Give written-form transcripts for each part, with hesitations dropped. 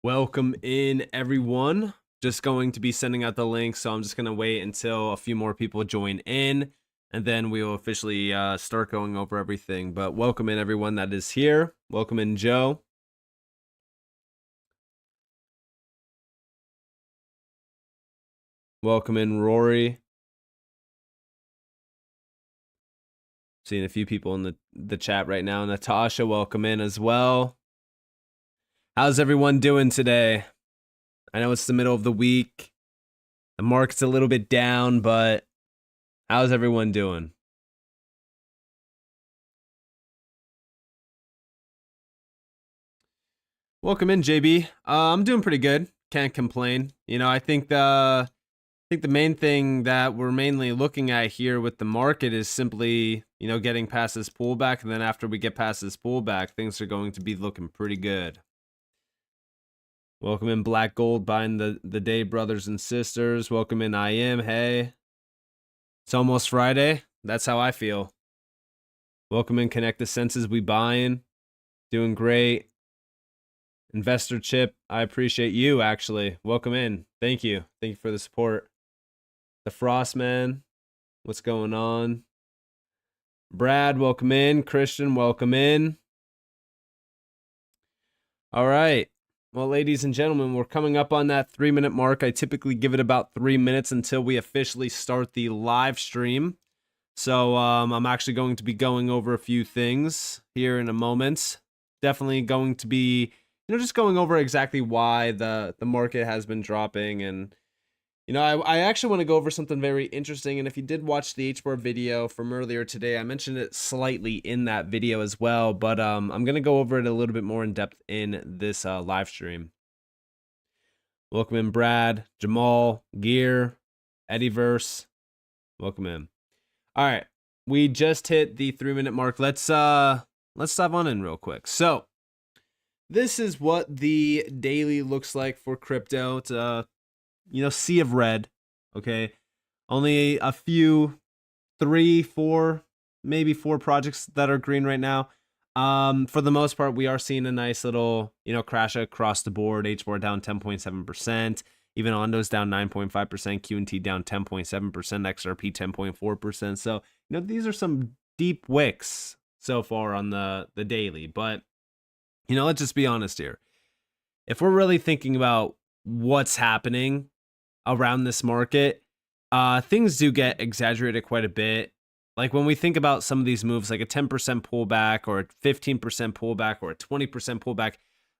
Welcome in, everyone. Just going to be sending out the link, so I'm just going to wait until a few more people join in, and then we will officially start going over everything. But welcome in, everyone that is here. Welcome in, Joe. Welcome in, Rory. Seeing a few people in the chat right now. Natasha, welcome in as well. How's everyone doing today? I know it's the middle of the week. The market's a little bit down, but how's everyone doing? Welcome in, JB. I'm doing pretty good. Can't complain. You know, I think the main thing that we're mainly looking at here with the market is simply, you know, getting past this pullback, and then after we get past this pullback, things are going to be looking pretty good. Welcome in, Black Gold, buying the day, brothers and sisters. Welcome in, I am. Hey, it's almost Friday. That's how I feel. Welcome in, Connect the Senses. We buying, doing great. Investor Chip, I appreciate you, actually. Welcome in. Thank you. Thank you for the support. The Frostman, what's going on? Brad, welcome in. Christian, welcome in. All right. Well, ladies and gentlemen, we're coming up on that 3-minute mark. I typically give it about 3 minutes until we officially start the live stream. So I'm actually going to be going over a few things here in a moment. Definitely going to be, you know, just going over exactly why the market has been dropping. And, you know, I actually want to go over something very interesting. And if you did watch the HBAR video from earlier today, I mentioned it slightly in that video as well. But I'm going to go over it a little bit more in depth in this live stream. Welcome in, Brad, Jamal, Gear, Eddieverse. Welcome in. All right, we just hit the 3-minute mark. Let's dive on in real quick. So this is what the daily looks like for crypto. It's a, you know, sea of red. Okay, only a few, 3, 4, maybe 4 projects that are green right now. For the most part, we are seeing a nice little, you know, crash across the board. HBAR down 10.7%. Even Ondo's down 9.5%, QNT down 10.7%, XRP 10.4%. So, you know, these are some deep wicks so far on the daily. But, you know, let's just be honest here. If we're really thinking about what's happening around this market, things do get exaggerated quite a bit. Like when we think about some of these moves, like a 10% pullback or a 15% pullback or a 20% pullback,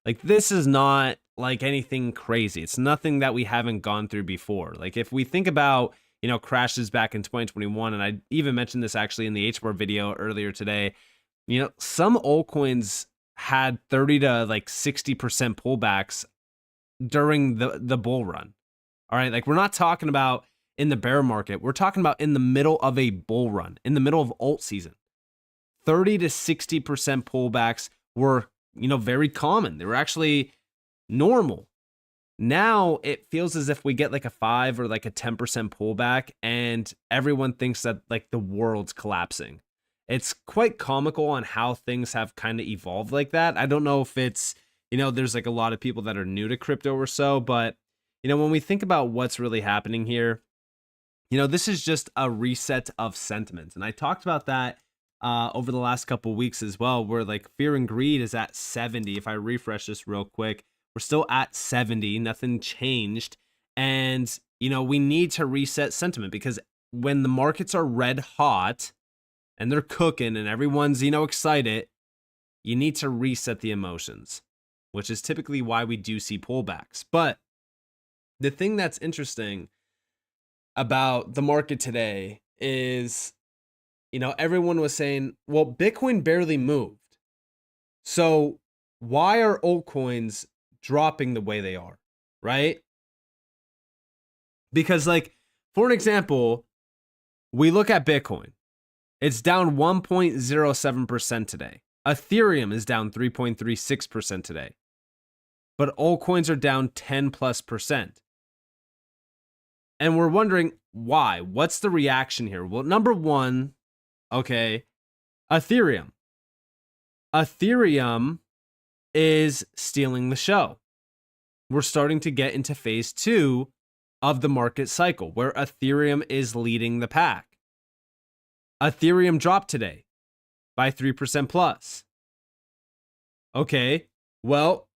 like this is not like anything crazy. It's nothing that we haven't gone through before. Like if we think about, you know, crashes back in 2021, and I even mentioned this actually in the HBAR video earlier today, you know, some altcoins had 30 to like 60% pullbacks during the bull run. All right, like we're not talking about in the bear market. We're talking about in the middle of a bull run, in the middle of alt season. 30 to 60% pullbacks were, you know, very common. They were actually normal. Now it feels as if we get like a 5 or like a 10% pullback and everyone thinks that like the world's collapsing. It's quite comical on how things have kind of evolved like that. I don't know if it's, you know, there's like a lot of people that are new to crypto or so, but, you know, when we think about what's really happening here, you know, this is just a reset of sentiment. And I talked about that over the last couple of weeks as well, where like fear and greed is at 70. If I refresh this real quick, we're still at 70. Nothing changed. And, you know, we need to reset sentiment because when the markets are red hot and they're cooking and everyone's, you know, excited, you need to reset the emotions, which is typically why we do see pullbacks. But the thing that's interesting about the market today is, you know, everyone was saying, well, Bitcoin barely moved. So why are altcoins dropping the way they are, right? Because like, for an example, we look at Bitcoin. It's down 1.07% today. Ethereum is down 3.36% today. But altcoins are down 10+%. And we're wondering why. What's the reaction here? Well, number one, okay, Ethereum. Ethereum is stealing the show. we're starting to get into phase 2 of the market cycle where Ethereum is leading the pack. Ethereum dropped today by 3% plus. Okay, well,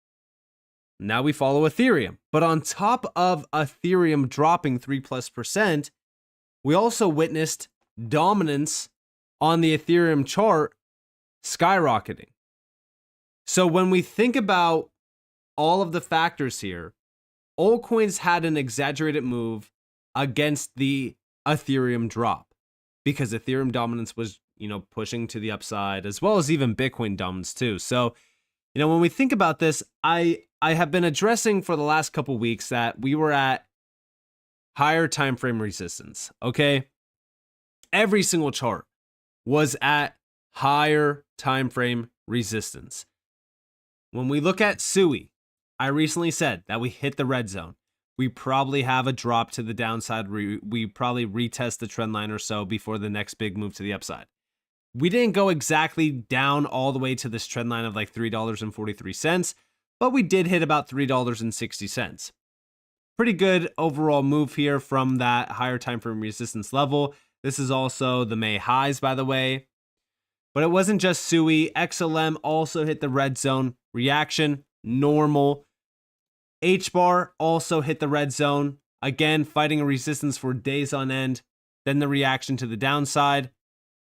now we follow Ethereum. But on top of Ethereum dropping 3+%, we also witnessed dominance on the Ethereum chart skyrocketing. So when we think about all of the factors here, altcoins had an exaggerated move against the Ethereum drop because Ethereum dominance was, pushing to the upside, as well as even Bitcoin dominance too. So, when we think about this, I have been addressing for the last couple weeks that we were at higher time frame resistance, okay? Every single chart was at higher time frame resistance. When we look at SUI, I recently said that we hit the red zone. We probably have a drop to the downside. We probably retest the trend line or so before the next big move to the upside. We didn't go exactly down all the way to this trend line of like $3.43, but we did hit about $3.60. Pretty good overall move here from that higher time frame resistance level. This is also the May highs, by the way. But it wasn't just SUI. XLM also hit the red zone. Reaction, normal. HBAR also hit the red zone. Again, fighting a resistance for days on end. Then the reaction to the downside.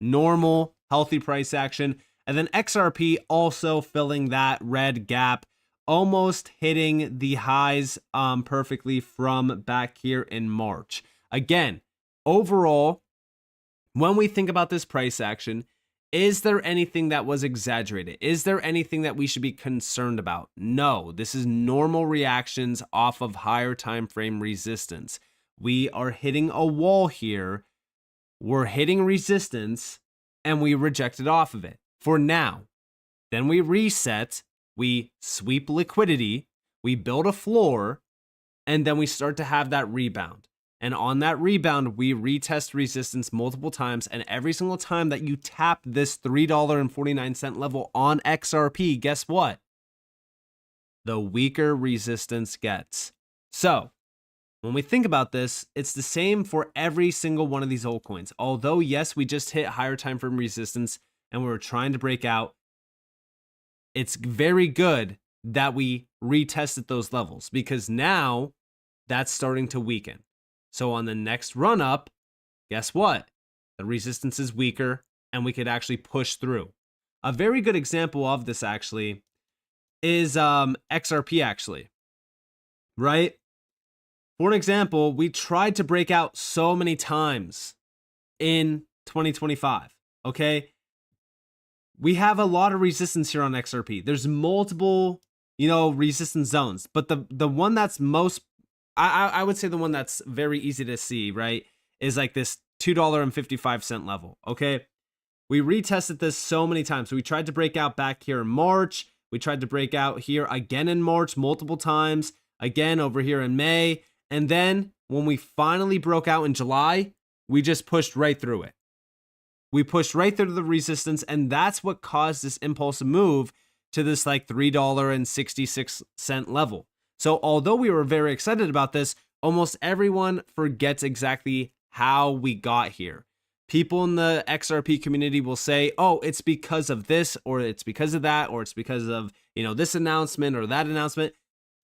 Normal, healthy price action. And then XRP also filling that red gap, almost hitting the highs perfectly from back here in March. Again, overall, when we think about this price action, is there anything that was exaggerated? Is there anything that we should be concerned about? No, this is normal reactions off of higher time frame resistance. We are hitting a wall here. We're hitting resistance and we rejected off of it for now. Then we reset, we sweep liquidity, we build a floor, and then we start to have that rebound. And on that rebound, we retest resistance multiple times. And every single time that you tap this $3.49 level on XRP, guess what? The weaker resistance gets. So when we think about this, it's the same for every single one of these altcoins. Although, yes, we just hit higher time frame resistance and we were trying to break out, it's very good that we retested those levels because now that's starting to weaken. So on the next run up, guess what? The resistance is weaker and we could actually push through. A very good example of this actually is XRP actually, right? For an example, we tried to break out so many times in 2025, okay? We have a lot of resistance here on XRP. There's multiple, resistance zones, but the one that's most I would say the one that's very easy to see, right, is like this $2.55 level, okay? We retested this so many times. So we tried to break out back here in March. We tried to break out here again in March multiple times, again over here in May. And then when we finally broke out in July, we just pushed right through it. We pushed right through the resistance, and that's what caused this impulsive move to this like $3.66 level. So although we were very excited about this, almost everyone forgets exactly how we got here. People in the XRP community will say, oh, it's because of this, or it's because of that, or it's because of, this announcement or that announcement.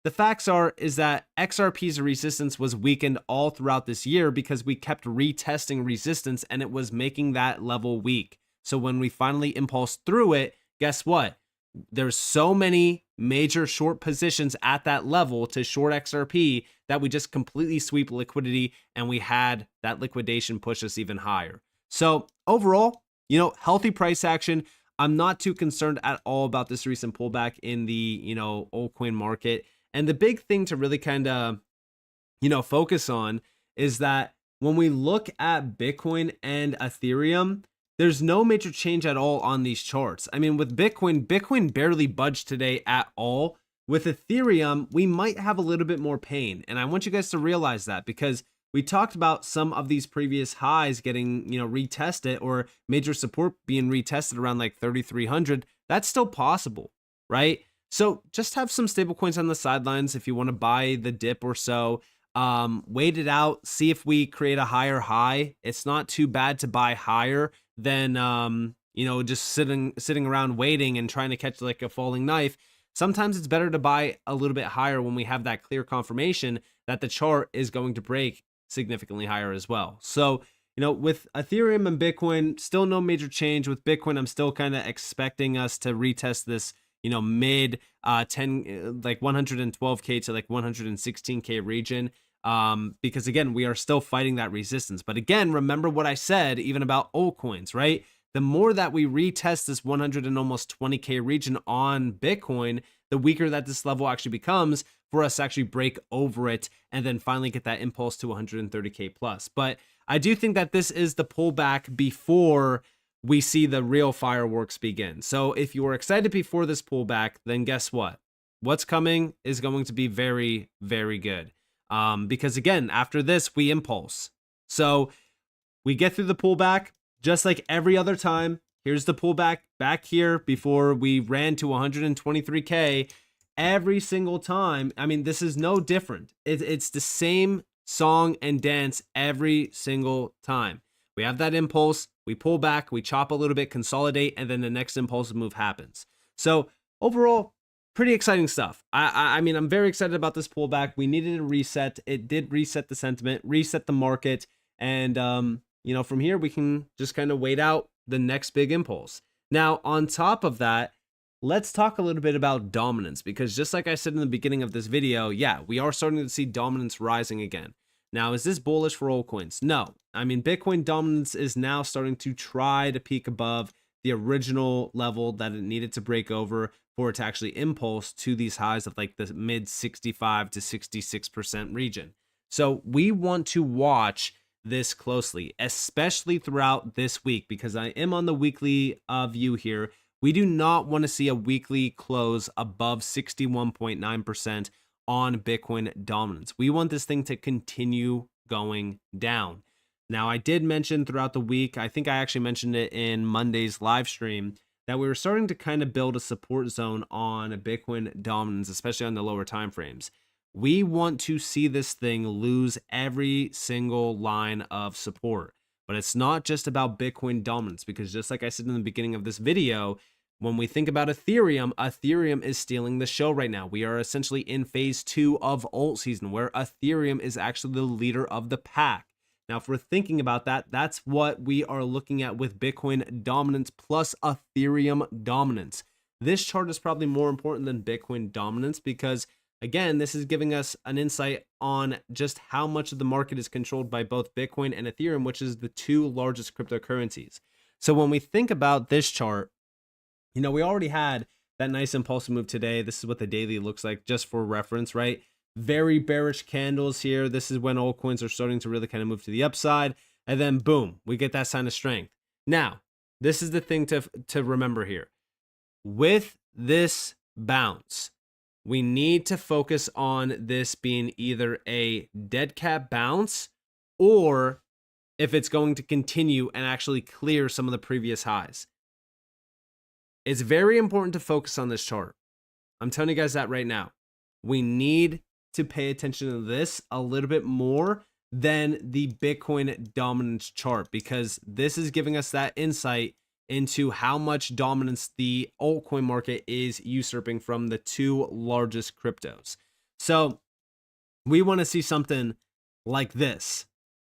The facts is that XRP's resistance was weakened all throughout this year because we kept retesting resistance and it was making that level weak. So when we finally impulsed through it, guess what? There's so many major short positions at that level to short XRP that we just completely sweep liquidity and we had that liquidation push us even higher. So overall, healthy price action. I'm not too concerned at all about this recent pullback in the, altcoin market. And the big thing to really kind of, focus on is that when we look at Bitcoin and Ethereum, there's no major change at all on these charts. I mean, with Bitcoin barely budged today at all. With Ethereum, we might have a little bit more pain. And I want you guys to realize that because we talked about some of these previous highs getting, retested or major support being retested around like 3,300. That's still possible, right? So just have some stable coins on the sidelines if you want to buy the dip or so. Wait it out, see if we create a higher high. It's not too bad to buy higher than just sitting around waiting and trying to catch like a falling knife. Sometimes it's better to buy a little bit higher when we have that clear confirmation that the chart is going to break significantly higher as well. So, with Ethereum and Bitcoin, still no major change. With Bitcoin, I'm still kind of expecting us to retest this, mid 10, like 112K to like 116K region. Because again, we are still fighting that resistance. But again, remember what I said, even about altcoins, right? The more that we retest this 100 and almost 20K region on Bitcoin, the weaker that this level actually becomes for us to actually break over it and then finally get that impulse to 130K plus. But I do think that this is the pullback before we see the real fireworks begin. So if you were excited before this pullback, then guess what? What's coming is going to be very, very good. Because again, after this, we impulse. So we get through the pullback just like every other time. Here's the pullback back here before we ran to 123K every single time. I mean, this is no different. It's the same song and dance every single time. We have that impulse, we pull back, we chop a little bit, consolidate, and then the next impulsive move happens. So overall, pretty exciting stuff. I mean, I'm very excited about this pullback. We needed a reset. It did reset the sentiment, reset the market. And, from here, we can just kind of wait out the next big impulse. Now, on top of that, let's talk a little bit about dominance, because just like I said in the beginning of this video, yeah, we are starting to see dominance rising again. Now, is this bullish for altcoins? No. I mean, Bitcoin dominance is now starting to try to peak above the original level that it needed to break over for it to actually impulse to these highs of like the mid 65 to 66% region. So we want to watch this closely, especially throughout this week, because I am on the weekly view here. We do not want to see a weekly close above 61.9% on Bitcoin dominance. We want this thing to continue going down. Now, I did mention throughout the week, I think I actually mentioned it in Monday's live stream, that we were starting to kind of build a support zone on Bitcoin dominance, especially on the lower time frames. We want to see this thing lose every single line of support. But it's not just about Bitcoin dominance, because just like I said in the beginning of this video, when we think about Ethereum, Ethereum is stealing the show right now. We are essentially in phase 2 of Altseason, where Ethereum is actually the leader of the pack. Now, if we're thinking about that, that's what we are looking at with Bitcoin dominance plus Ethereum dominance. This chart is probably more important than Bitcoin dominance because, again, this is giving us an insight on just how much of the market is controlled by both Bitcoin and Ethereum, which is the two largest cryptocurrencies. So when we think about this chart, we already had that nice impulsive move today. This is what the daily looks like, just for reference, right? Very bearish candles here. This is when altcoins are starting to really kind of move to the upside. And then boom, we get that sign of strength. Now, this is the thing to remember here. With this bounce, we need to focus on this being either a dead cat bounce or if it's going to continue and actually clear some of the previous highs. It's very important to focus on this chart. I'm telling you guys that right now. We need to pay attention to this a little bit more than the Bitcoin dominance chart, because this is giving us that insight into how much dominance the altcoin market is usurping from the two largest cryptos. So we want to see something like this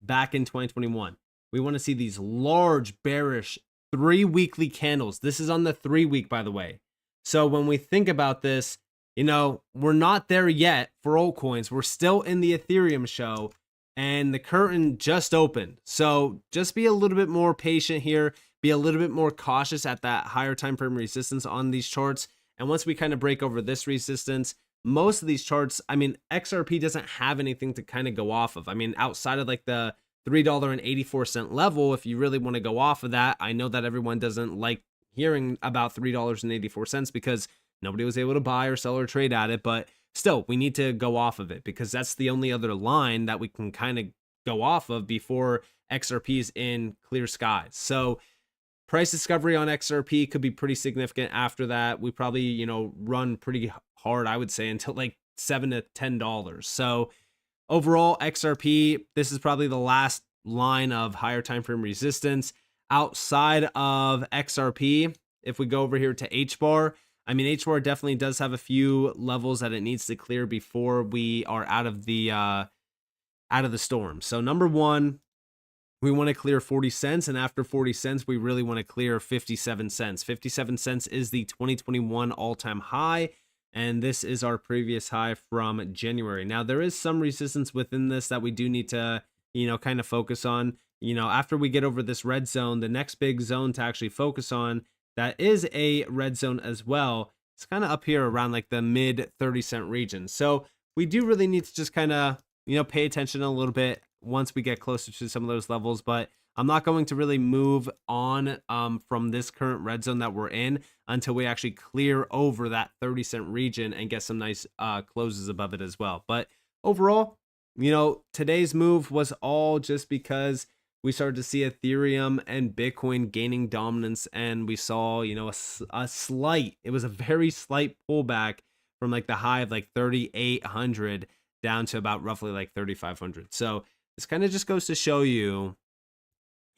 back in 2021. We want to see these large bearish 3 weekly candles. This is on the 3 week, by the way. So when we think about this, we're not there yet for altcoins. We're still in the Ethereum show and the curtain just opened. So just be a little bit more patient here. Be a little bit more cautious at that higher time frame resistance on these charts. And once we kind of break over this resistance, most of these charts, I mean, XRP doesn't have anything to kind of go off of. I mean, outside of like the $3.84 level, if you really want to go off of that, I know that everyone doesn't like hearing about $3.84 because nobody was able to buy or sell or trade at it, but still, we need to go off of it because that's the only other line that we can kind of go off of before XRP is in clear skies. So price discovery on XRP could be pretty significant after that. We probably, run pretty hard, I would say, until like $7 to $10. So overall, XRP, this is probably the last line of higher time frame resistance. Outside of XRP, if we go over here to HBAR, I mean, HBAR definitely does have a few levels that it needs to clear before we are out of the storm. So number one, we want to clear 40 cents, and after 40 cents, we really want to clear 57 cents. 57 cents is the 2021 all-time high, and this is our previous high from January. Now, there is some resistance within this that we do need to, kind of focus on. After we get over this red zone, the next big zone to actually focus on, that is a red zone as well. It's kind of up here around like the mid 30-cent region. So we do really need to just kind of, pay attention a little bit once we get closer to some of those levels, but I'm not going to really move on from this current red zone that we're in until we actually clear over that 30-cent region and get some nice closes above it as well. But overall, today's move was all just because we started to see Ethereum and Bitcoin gaining dominance, and we saw, a slight, it was a very slight pullback from like the high of like 3,800 down to about roughly like 3,500. So this kind of just goes to show you,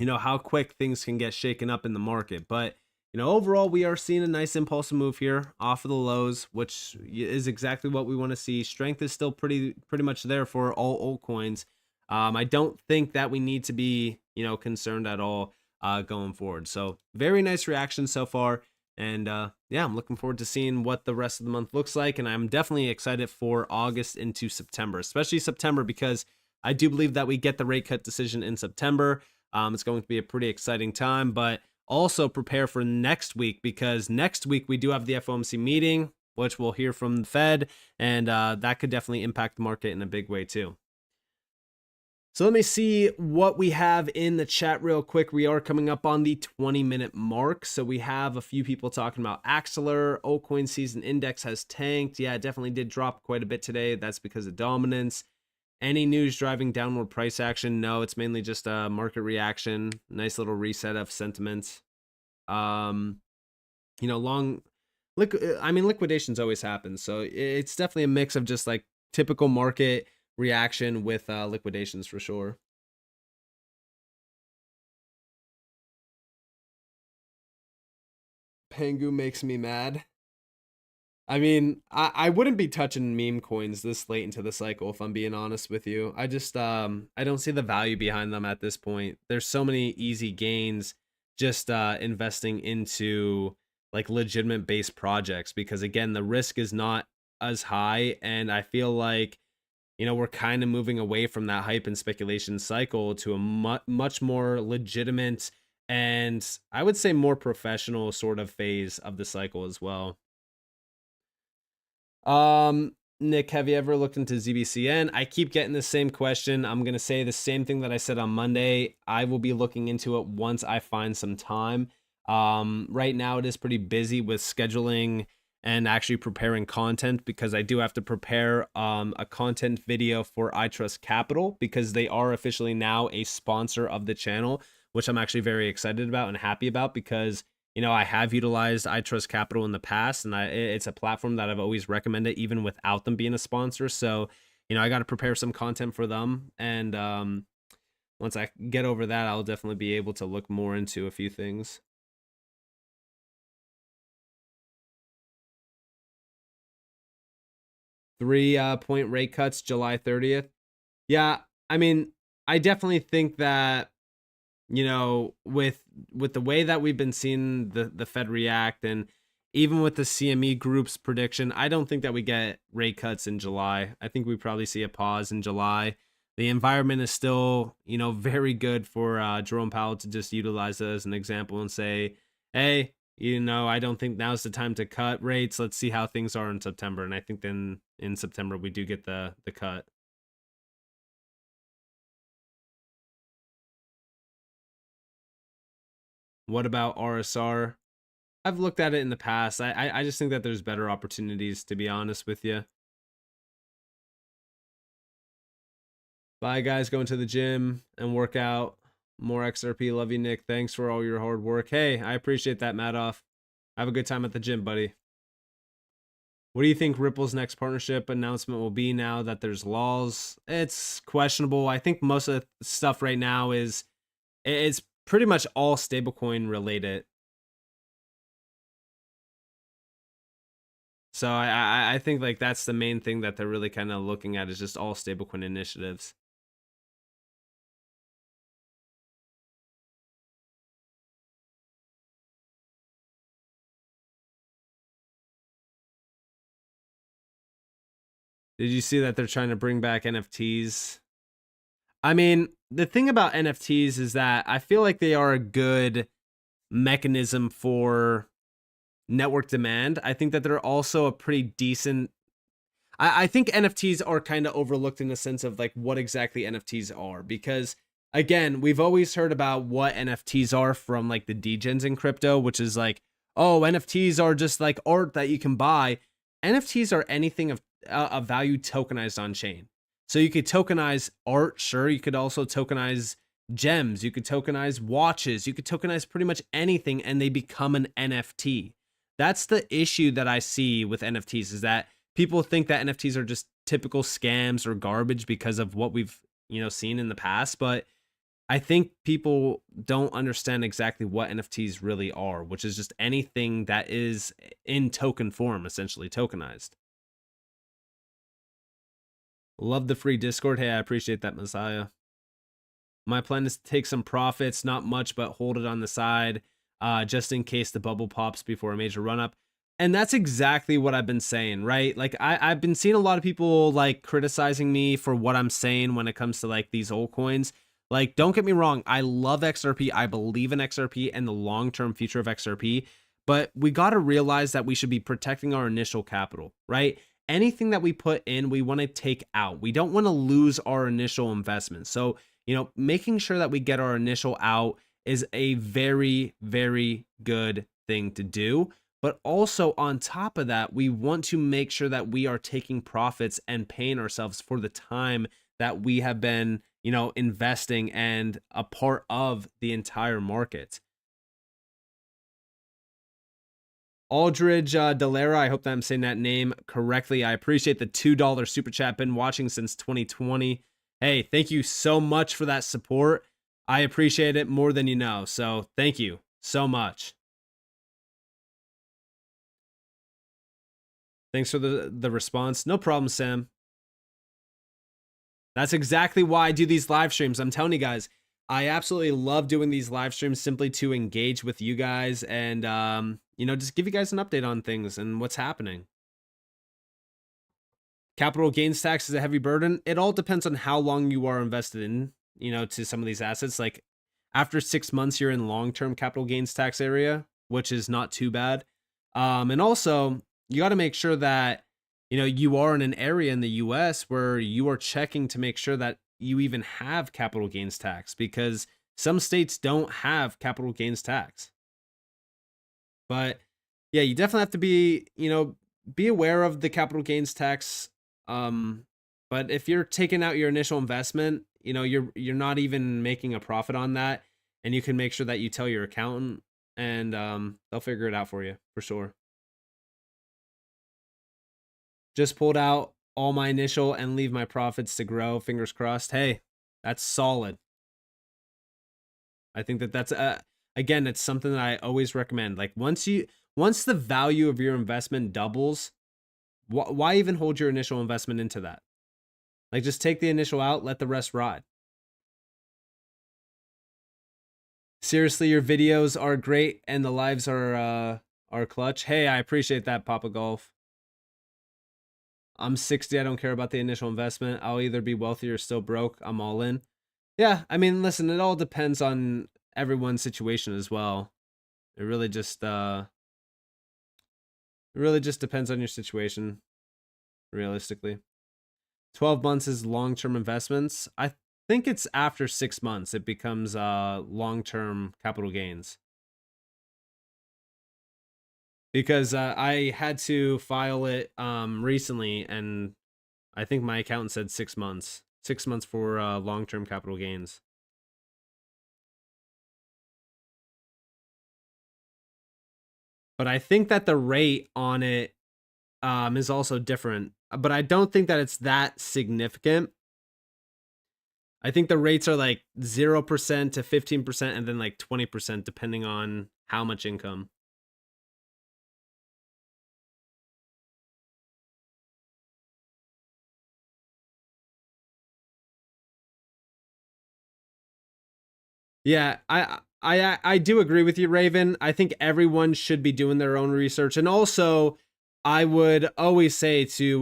how quick things can get shaken up in the market. But, overall, we are seeing a nice impulsive move here off of the lows, which is exactly what we want to see. Strength is still pretty much there for all altcoins. I don't think that we need to be, concerned at all going forward. So very nice reaction so far. And yeah, I'm looking forward to seeing what the rest of the month looks like. And I'm definitely excited for August into September, especially September, because I do believe that we get the rate cut decision in September. It's going to be a pretty exciting time, but also prepare for next week, because next week we do have the FOMC meeting, which we'll hear from the Fed, and that could definitely impact the market in a big way too. So let me see what we have in the chat real quick. We are coming up on the 20-minute mark. So we have a few people talking about Axeler. Altcoin season index has tanked. Yeah, it definitely did drop quite a bit today. That's because of dominance. Any news driving downward price action? No, it's mainly just a market reaction. Nice little reset of sentiment. Liquidations always happen. So it's definitely a mix of just like typical market reaction with liquidations for sure. Pengu makes me mad. I mean, I wouldn't be touching meme coins this late into the cycle, if I'm being honest with you. I just I don't see the value behind them at this point. There's so many easy gains just investing into like legitimate base projects, because again, the risk is not as high, and I feel like we're kind of moving away from that hype and speculation cycle to a much more legitimate and I would say more professional sort of phase of the cycle as well. Nick, have you ever looked into ZBCN? I keep getting the same question. I'm going to say the same thing that I said on Monday. I will be looking into it once I find some time. Right now it is pretty busy with scheduling and actually preparing content, because I do have to prepare a content video for ITrustCapital, because they are officially now a sponsor of the channel, which I'm actually very excited about and happy about, because I have utilized ITrustCapital in the past, and it's a platform that I've always recommended even without them being a sponsor. So I got to prepare some content for them, and once I get over that, I'll definitely be able to look more into a few things. 3-point rate cuts July 30th. Yeah, I mean, I definitely think that with the way that we've been seeing the Fed react, and even with the CME group's prediction, I don't think that we get rate cuts in July. I think we probably see a pause in July. The environment is still, very good for Jerome Powell to just utilize it as an example and say, hey, I don't think now's the time to cut rates. Let's see how things are in September. And I think then in September we do get the cut. What about RSR? I've looked at it in the past. I just think that there's better opportunities, to be honest with you. Bye, guys. Going to the gym and work out. More XRP. Love you, Nick. Thanks for all your hard work. Hey, I appreciate that, Madoff. Have a good time at the gym, buddy. What do you think Ripple's next partnership announcement will be now that there's laws? It's questionable. I think most of the stuff right now is it's pretty much all stablecoin related. So I think like that's the main thing that they're really kind of looking at is just all stablecoin initiatives. Did you see that they're trying to bring back NFTs? I mean, the thing about NFTs is that I feel like they are a good mechanism for network demand. I think that they're also a pretty decent. I think NFTs are kind of overlooked in the sense of like what exactly NFTs are, because again, we've always heard about what NFTs are from like the degens in crypto, which is like, oh, NFTs are just like art that you can buy. NFTs are anything of value tokenized on chain. So you could tokenize art, sure. You could also tokenize gems. You could tokenize watches. You could tokenize pretty much anything, and they become an NFT. That's the issue that I see with NFTs, is that people think that NFTs are just typical scams or garbage because of what we've, seen in the past. But I think people don't understand exactly what NFTs really are, which is just anything that is in token form, essentially tokenized. Love the free Discord. Hey, I appreciate that, Messiah. My plan is to take some profits, not much, but hold it on the side, just in case the bubble pops before a major run up. And that's exactly what I've been saying, right? Like I've been seeing a lot of people like criticizing me for what I'm saying when it comes to like these altcoins. Like, don't get me wrong, I love XRP. I believe in XRP and the long-term future of XRP, but we got to realize that we should be protecting our initial capital, right? Anything that we put in, we want to take out. We don't want to lose our initial investment. So, making sure that we get our initial out is a very, very good thing to do. But also on top of that, we want to make sure that we are taking profits and paying ourselves for the time that we have been, investing and a part of the entire market. Aldridge Delera, I hope that I'm saying that name correctly. I appreciate the $2 super chat. Been watching since 2020. Hey, thank you so much for that support. I appreciate it more than you know. So thank you so much. Thanks for the response. No problem, Sam. That's exactly why I do these live streams. I'm telling you guys, I absolutely love doing these live streams simply to engage with you guys and, just give you guys an update on things and what's happening. Capital gains tax is a heavy burden. It all depends on how long you are invested in, to some of these assets. Like after 6 months, you're in long-term capital gains tax area, which is not too bad. And also you got to make sure that, you are in an area in the US where you are checking to make sure that you even have capital gains tax, because some states don't have capital gains tax. But yeah, you definitely have to be, be aware of the capital gains tax. But if you're taking out your initial investment, you're not even making a profit on that, and you can make sure that you tell your accountant, and they'll figure it out for you for sure. Just pulled out all my initial and leave my profits to grow. Fingers crossed. Hey, that's solid. I think that's again, it's something that I always recommend. Like once the value of your investment doubles, why even hold your initial investment into that? Like just take the initial out, let the rest ride. Seriously, your videos are great and the lives are clutch. Hey, I appreciate that, Papa Golf. I'm 60. I don't care about the initial investment. I'll either be wealthy or still broke. I'm all in. Yeah, I mean, listen, it all depends on everyone's situation as well. It really just depends on your situation, realistically. 12 months is long-term investments. I think it's after 6 months it becomes long-term capital gains. Because I had to file it recently, and I think my accountant said 6 months. 6 months for long-term capital gains. but I think that the rate on it is also different. But I don't think that it's that significant. I think the rates are like 0% to 15% and then like 20% depending on how much income. Yeah, I do agree with you, Raven. I think everyone should be doing their own research. And also, I would always say to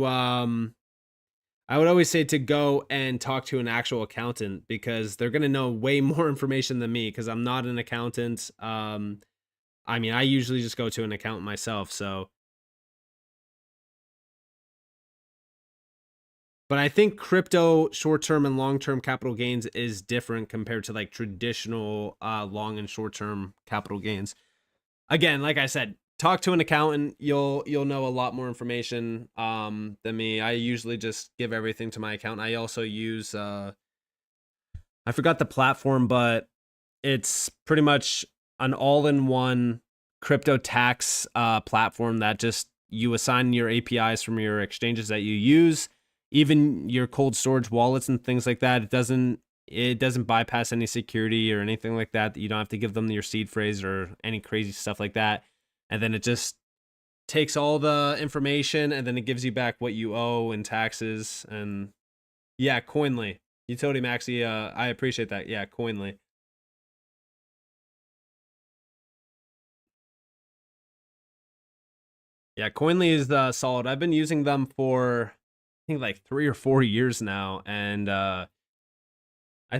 go and talk to an actual accountant because they're going to know way more information than me because I'm not an accountant. I mean, I usually just go to an accountant myself, so. But I think crypto short-term and long-term capital gains is different compared to like traditional long and short-term capital gains. Again, like I said, talk to an accountant. You'll know a lot more information than me. I usually just give everything to my accountant. I also use I forgot the platform, but it's pretty much an all-in-one crypto tax platform that just you assign your APIs from your exchanges that you use, even your cold storage wallets and things like that. It doesn't bypass any security or anything like that. You don't have to give them your seed phrase or any crazy stuff like that. And then it just takes all the information and then it gives you back what you owe in taxes. And yeah, Coinly. Utility Maxi, I appreciate that. Yeah, Coinly. Yeah, Coinly is solid. I've been using them for I think like 3 or 4 years now, and I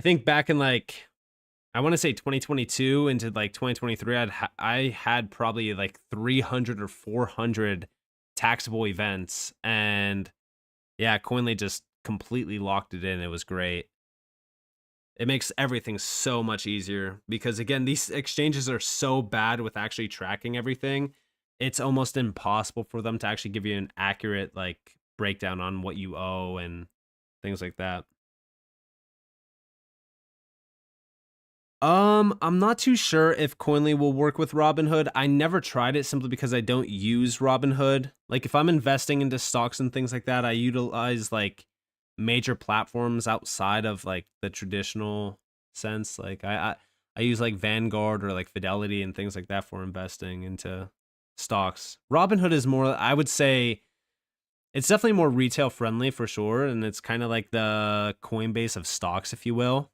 think back in like I want to say 2022 into like 2023, I had probably like 300 or 400 taxable events, and yeah, Coinly just completely locked it in. It was great. It makes everything so much easier because again, these exchanges are so bad with actually tracking everything. It's almost impossible for them to actually give you an accurate like breakdown on what you owe and things like that. I'm not too sure if Coinly will work with Robinhood. I never tried it simply because I don't use Robinhood. Like if I'm investing into stocks and things like that, I utilize like major platforms outside of like the traditional sense. Like I use like Vanguard or like Fidelity and things like that for investing into stocks. Robinhood is more, I would say, it's definitely more retail friendly for sure, and it's kind of like the Coinbase of stocks, if you will.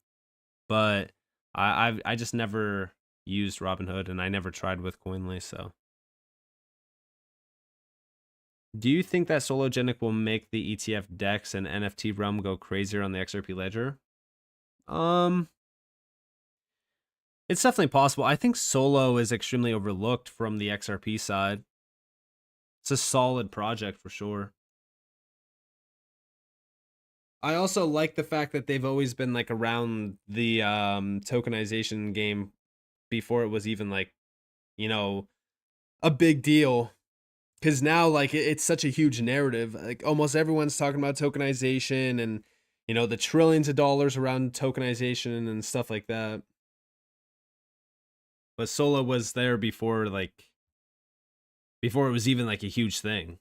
But I just never used Robinhood, and I never tried with Coinly. So, do you think that Sologenic will make the ETF DEX and NFT realm go crazier on the XRP ledger? Um, it's definitely possible. I think Solo is extremely overlooked from the XRP side. It's a solid project for sure. I also like the fact that they've always been like around the tokenization game before it was even like, you know, a big deal. Cause now like it's such a huge narrative. Like almost everyone's talking about tokenization and the trillions of dollars around tokenization and stuff like that. But Solo was there before it was even like a huge thing.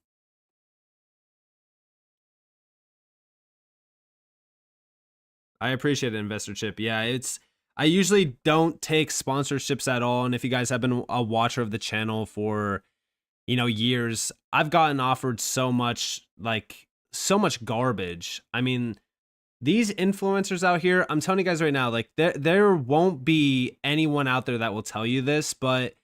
I appreciate it, Investor Chip. Yeah, I usually don't take sponsorships at all. And if you guys have been a watcher of the channel for, years, I've gotten offered so much garbage. I mean, these influencers out here, I'm telling you guys right now, like there won't be anyone out there that will tell you this, but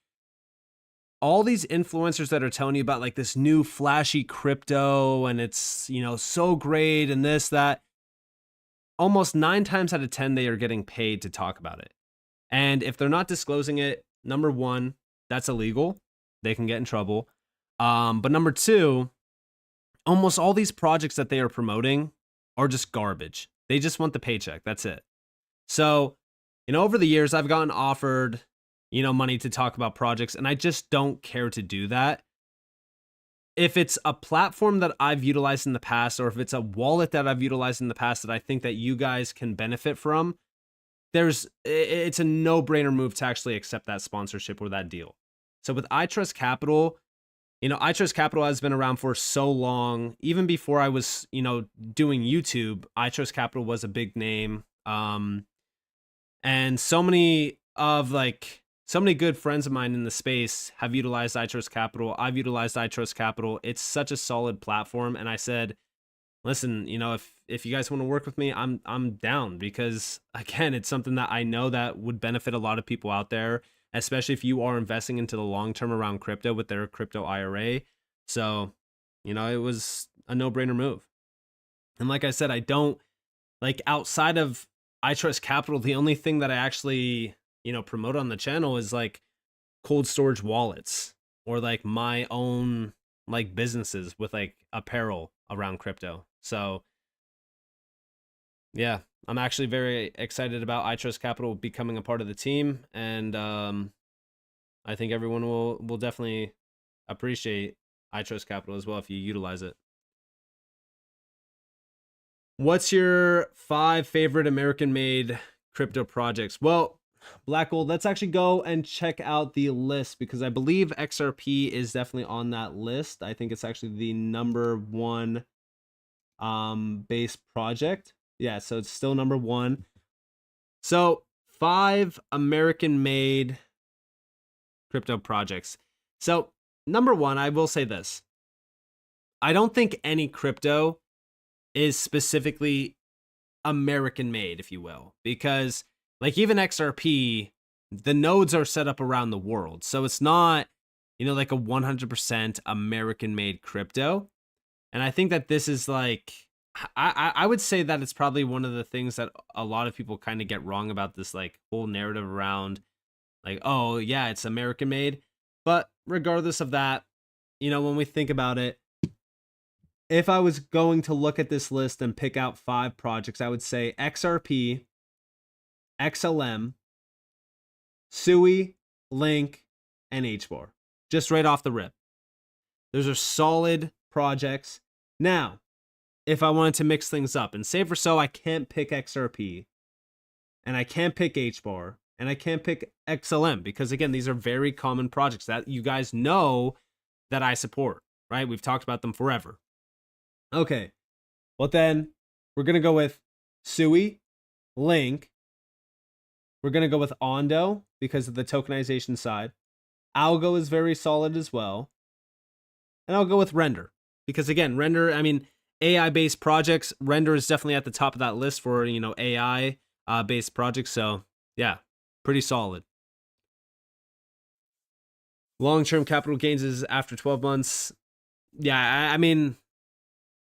all these influencers that are telling you about like this new flashy crypto and it's, so great and this, that, almost 9 times out of 10, they are getting paid to talk about it. And if they're not disclosing it, number one, that's illegal. They can get in trouble. But number two, almost all these projects that they are promoting are just garbage. They just want the paycheck. That's it. So, over the years, I've gotten offered, money to talk about projects, and I just don't care to do that. If it's a platform that I've utilized in the past, or if it's a wallet that I've utilized in the past that I think that you guys can benefit from, it's a no-brainer move to actually accept that sponsorship or that deal. So with ITrustCapital, ITrustCapital has been around for so long. Even before I was, doing YouTube, ITrustCapital was a big name. And so many good friends of mine in the space have utilized ITrustCapital. I've utilized ITrustCapital. It's such a solid platform. And I said, listen, if you guys want to work with me, I'm down, because again, it's something that I know that would benefit a lot of people out there, especially if you are investing into the long term around crypto with their crypto IRA. So, it was a no-brainer move. And like I said, I don't outside of ITrustCapital, the only thing that I actually, promote on the channel is cold storage wallets, or my own businesses with apparel around crypto. So yeah, I'm actually very excited about ITrustCapital becoming a part of the team, and I think everyone will definitely appreciate ITrustCapital as well if you utilize it. What's your 5 favorite American-made crypto projects? Well, Black Gold, let's actually go and check out the list, because I believe XRP is definitely on that list. I think it's actually the number 1 base project. Yeah, so it's still number 1. So 5 American-made crypto projects. So number 1, I will say this. I don't think any crypto is specifically American-made, if you will, because even XRP, the nodes are set up around the world. So it's not, a 100% American-made crypto. And I think that this is I would say that it's probably one of the things that a lot of people kind of get wrong about this whole narrative around oh yeah, it's American made. But regardless of that, when we think about it, if I was going to look at this list and pick out 5 projects, I would say XRP, XLM, SUI, Link, and HBAR. Just right off the rip. Those are solid projects. Now, if I wanted to mix things up, and say for so, I can't pick XRP, and I can't pick HBAR, and I can't pick XLM, because again, these are very common projects that you guys know that I support, right? We've talked about them forever. Okay, well then, we're going to go with SUI, Link. We're going to go with Ondo because of the tokenization side. Algo is very solid as well. And I'll go with Render, because again, Render, AI-based projects, Render is definitely at the top of that list for, AI-based projects. So yeah, pretty solid. Long-term capital gains is after 12 months. Yeah,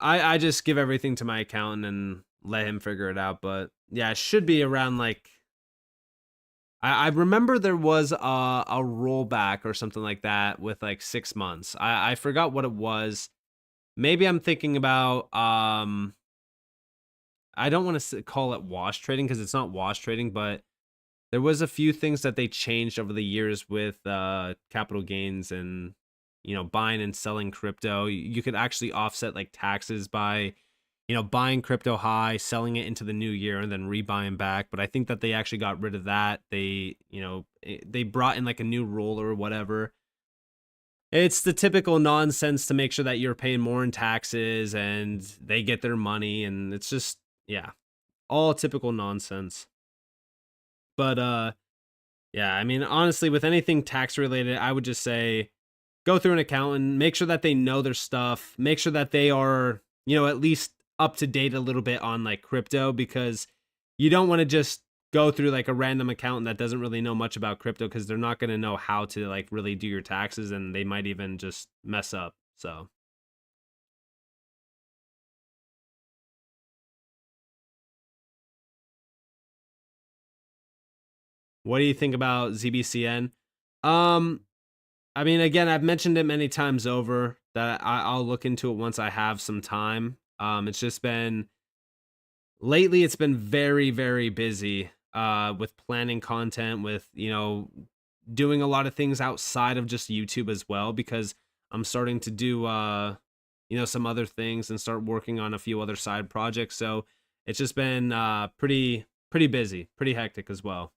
I just give everything to my accountant and let him figure it out. But yeah, it should be around I remember there was a rollback or something like that with 6 months. I forgot what it was. Maybe I'm thinking about I don't want to call it wash trading, because it's not wash trading, but there was a few things that they changed over the years with capital gains and buying and selling crypto. You could actually offset taxes by buying crypto high, selling it into the new year, and then rebuying back. But I think that they actually got rid of that. They they brought in a new rule or whatever. It's the typical nonsense to make sure that you're paying more in taxes and they get their money, and it's just, yeah, all typical nonsense. But yeah, honestly, with anything tax related, I would just say go through an accountant, make sure that they know their stuff, make sure that they are, at least up to date a little bit on crypto, because you don't want to just go through a random accountant that doesn't really know much about crypto, because they're not going to know how to really do your taxes, and they might even just mess up. So what do you think about ZBCN? Again, I've mentioned it many times over that I'll look into it once I have some time. It's just been lately, it's been very, very busy with planning content, with doing a lot of things outside of just YouTube as well, because I'm starting to do some other things and start working on a few other side projects. So it's just been pretty busy, pretty hectic as well.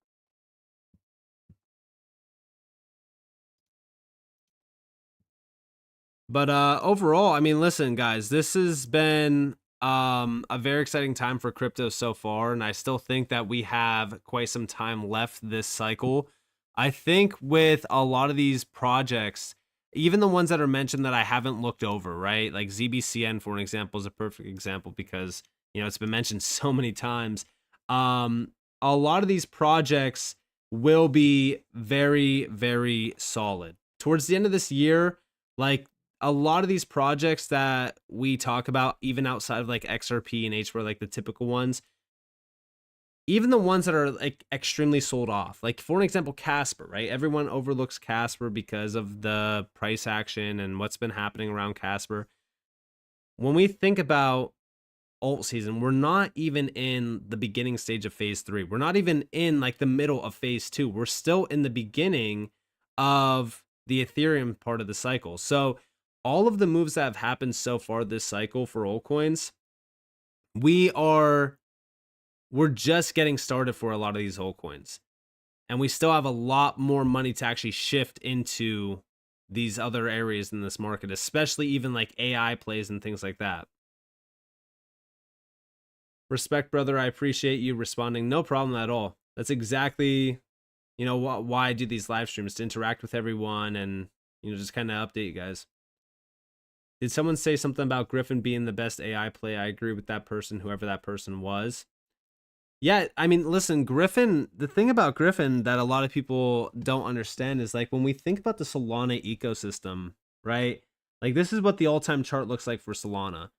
But overall, I mean, listen, guys, this has been a very exciting time for crypto so far, and I still think that we have quite some time left this cycle. I think with a lot of these projects, even the ones that are mentioned that I haven't looked over, right? Like ZBCN, for an example, is a perfect example because, you know, it's been mentioned so many times. A lot of these projects will be very, very solid. Towards the end of this year, like a lot of these projects that we talk about, even outside of like XRP and HBAR, like the typical ones, even the ones that are like extremely sold off, like for an example, Casper, right? Everyone overlooks Casper because of the price action and what's been happening around Casper. When we think about Altseason, we're not even in the beginning stage of phase 3. We're not even in like the middle of phase 2. We're still in the beginning of the Ethereum part of the cycle. So all of the moves that have happened so far this cycle for altcoins, we're just getting started for a lot of these altcoins. And we still have a lot more money to actually shift into these other areas in this market, especially even like AI plays and things like that. Respect, brother. I appreciate you responding. No problem at all. That's exactly, you know, why I do these live streams, to interact with everyone and, you know, just kind of update you guys. Did someone say something about Griffin being the best AI play? I agree with that person, whoever that person was. Yeah, I mean, listen, Griffin, the thing about Griffin that a lot of people don't understand is like when we think about the Solana ecosystem, right? Like this is what the all-time chart looks like for Solana.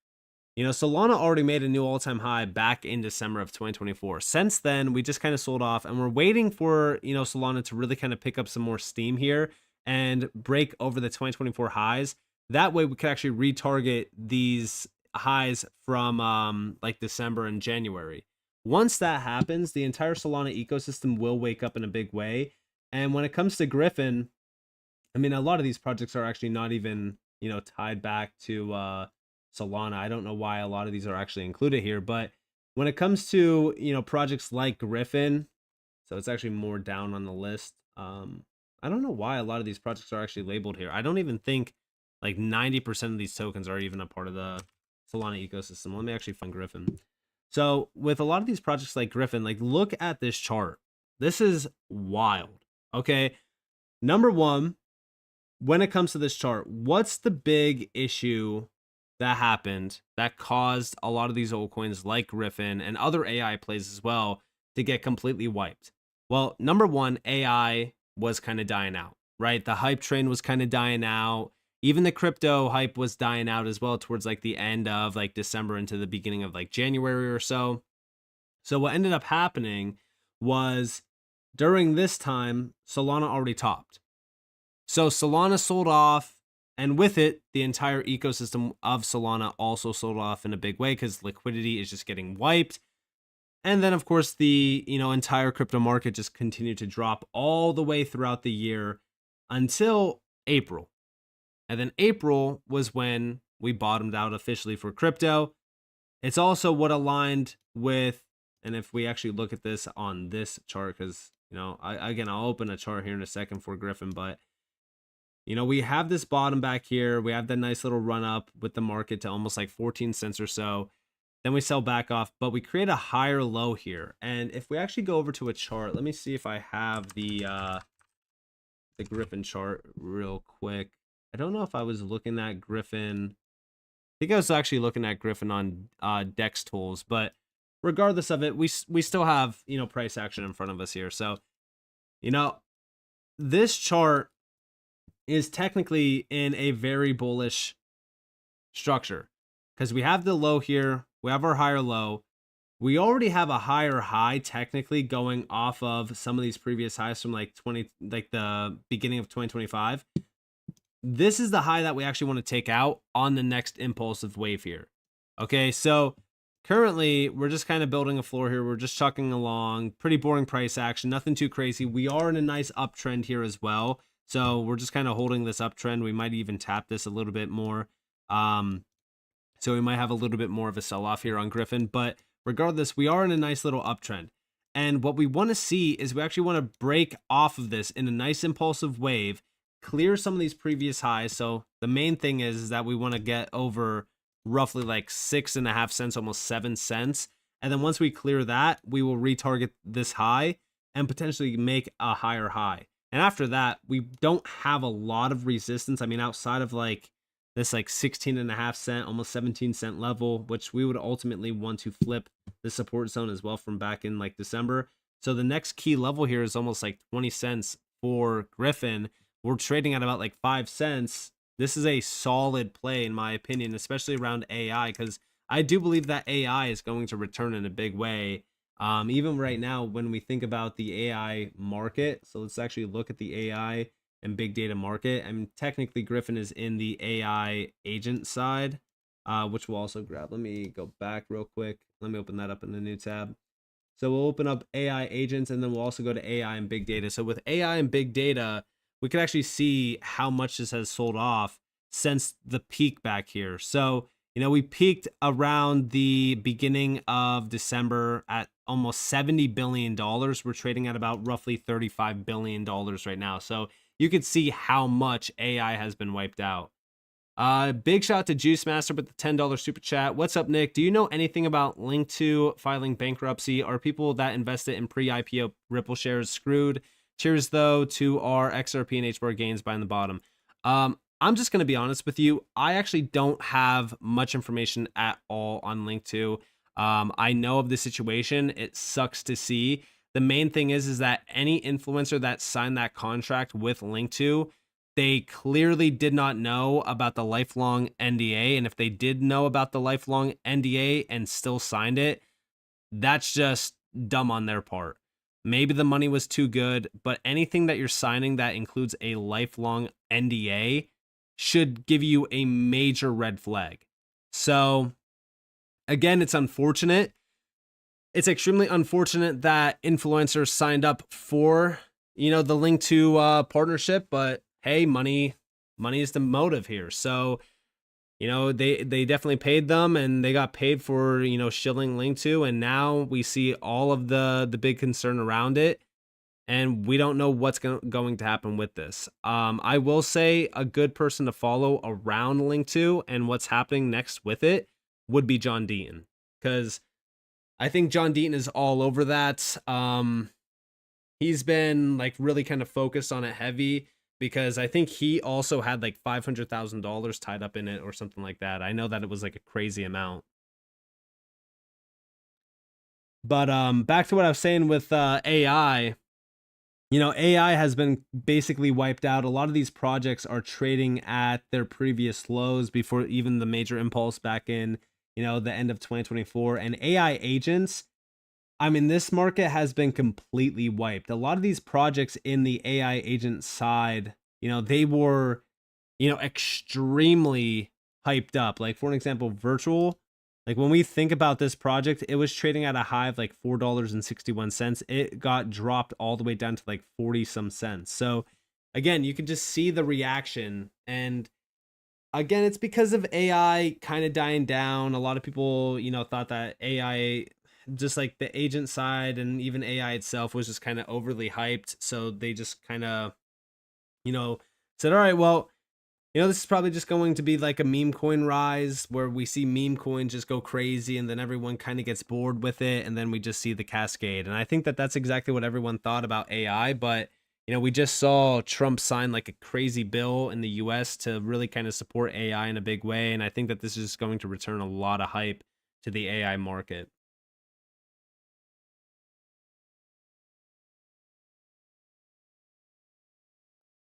You know, Solana already made a new all-time high back in December of 2024. Since then, we just kind of sold off and we're waiting for, you know, Solana to really kind of pick up some more steam here and break over the 2024 highs. That way we could actually retarget these highs from like December and January. Once that happens, the entire Solana ecosystem will wake up in a big way. And when it comes to Griffin, I mean, a lot of these projects are actually not even, you know, tied back to Solana. I don't know why a lot of these are actually included here, but when it comes to, you know, projects like Griffin, so it's actually more down on the list. I don't know why a lot of these projects are actually labeled here. I don't even think like 90% of these tokens are even a part of the Solana ecosystem. Let me actually find Griffin. So with a lot of these projects like Griffin, like look at this chart. This is wild. Okay. Number one, when it comes to this chart, what's the big issue that happened that caused a lot of these altcoins like Griffin and other AI plays as well to get completely wiped? Well, number one, AI was kind of dying out, right? The hype train was kind of dying out. Even the crypto hype was dying out as well towards like the end of like December into the beginning of like January or so. So what ended up happening was during this time, Solana already topped. So Solana sold off, and with it, the entire ecosystem of Solana also sold off in a big way because liquidity is just getting wiped. And then, of course, the, you know, entire crypto market just continued to drop all the way throughout the year until April. And then April was when we bottomed out officially for crypto. It's also what aligned with, and if we actually look at this on this chart, because, you know, I'll open a chart here in a second for Griffin, but, you know, we have this bottom back here. We have that nice little run up with the market to almost like 14 cents or so. Then we sell back off, but we create a higher low here. And if we actually go over to a chart, let me see if I have the Griffin chart real quick. I don't know if I was looking at Griffin. I think I was actually looking at Griffin on Dex tools, but regardless of it, we still have, you know, price action in front of us here. So, you know, this chart is technically in a very bullish structure because we have the low here. We have our higher low. We already have a higher high technically going off of some of these previous highs from like the beginning of 2025. This is the high that we actually want to take out on the next impulsive wave here. Okay, so currently we're just kind of building a floor here. We're just chucking along, pretty boring price action, nothing too crazy. We are in a nice uptrend here as well. So we're just kind of holding this uptrend. We might even tap this a little bit more. So we might have a little bit more of a sell-off here on Griffin, but regardless, we are in a nice little uptrend. And what we want to see is we actually want to break off of this in a nice impulsive wave, clear some of these previous highs, so the main thing is that we want to get over roughly like 6.5 cents, almost 7 cents. And then once we clear that, we will retarget this high and potentially make a higher high. And after that, we don't have a lot of resistance. I mean, outside of like this like 16.5 cent, almost 17 cent level, which we would ultimately want to flip the support zone as well from back in like December. So the next key level here is almost like 20 cents for Griffin. We're trading at about like 5 cents. This is a solid play in my opinion, especially around AI, because I do believe that AI is going to return in a big way. Even right now, when we think about the AI market, so let's actually look at the AI and big data market. I mean, technically Griffin is in the AI agent side, which we'll also grab. Let me go back real quick. Let me open that up in a new tab. So we'll open up AI agents, and then we'll also go to AI and big data. So with AI and big data, we can actually see how much this has sold off since the peak back here. So, you know, we peaked around the beginning of December at almost $70 billion. We're trading at about roughly $35 billion right now. So you can see how much AI has been wiped out. Big shout out to Juice Master with the $10 super chat. What's up, Nick? Do you know anything about Link2 filing bankruptcy? Are people that invested in pre-IPO Ripple shares screwed? Cheers, though, to our XRP and HBAR gains buying the bottom. I'm just going to be honest with you. I actually don't have much information at all on Link2. I know of the situation. It sucks to see. The main thing is that any influencer that signed that contract with Link2, they clearly did not know about the lifelong NDA. And if they did know about the lifelong NDA and still signed it, that's just dumb on their part. Maybe the money was too good, but anything that you're signing that includes a lifelong NDA should give you a major red flag. So again, it's unfortunate. It's extremely unfortunate that influencers signed up for, you know, the Link2 partnership, but hey, money is the motive here. So, you know, they definitely paid them, and they got paid for, you know, shilling Link2, and now we see all of the big concern around it, and we don't know what's going to happen with this. I will say a good person to follow around Link2 and what's happening next with it would be John Deaton, because I think John Deaton is all over that. He's been like really kind of focused on it heavy, because I think he also had like $500,000 tied up in it or something like that. I know that it was like a crazy amount. But back to what I was saying with AI, you know, AI has been basically wiped out. A lot of these projects are trading at their previous lows before even the major impulse back in, you know, the end of 2024. And AI agents, I mean, this market has been completely wiped. A lot of these projects in the AI agent side, you know, they were, you know, extremely hyped up. Like, for an example, Virtual, like when we think about this project, it was trading at a high of like $4.61. It got dropped all the way down to like 40 some cents. So again, you can just see the reaction. And again, it's because of AI kind of dying down. A lot of people, you know, thought that AI, just like the agent side and even AI itself, was just kind of overly hyped. So they just kind of, you know, said, all right, well, you know, this is probably just going to be like a meme coin rise where we see meme coins just go crazy and then everyone kind of gets bored with it. And then we just see the cascade. And I think that that's exactly what everyone thought about AI. But, you know, we just saw Trump sign like a crazy bill in the US to really kind of support AI in a big way. And I think that this is just going to return a lot of hype to the AI market.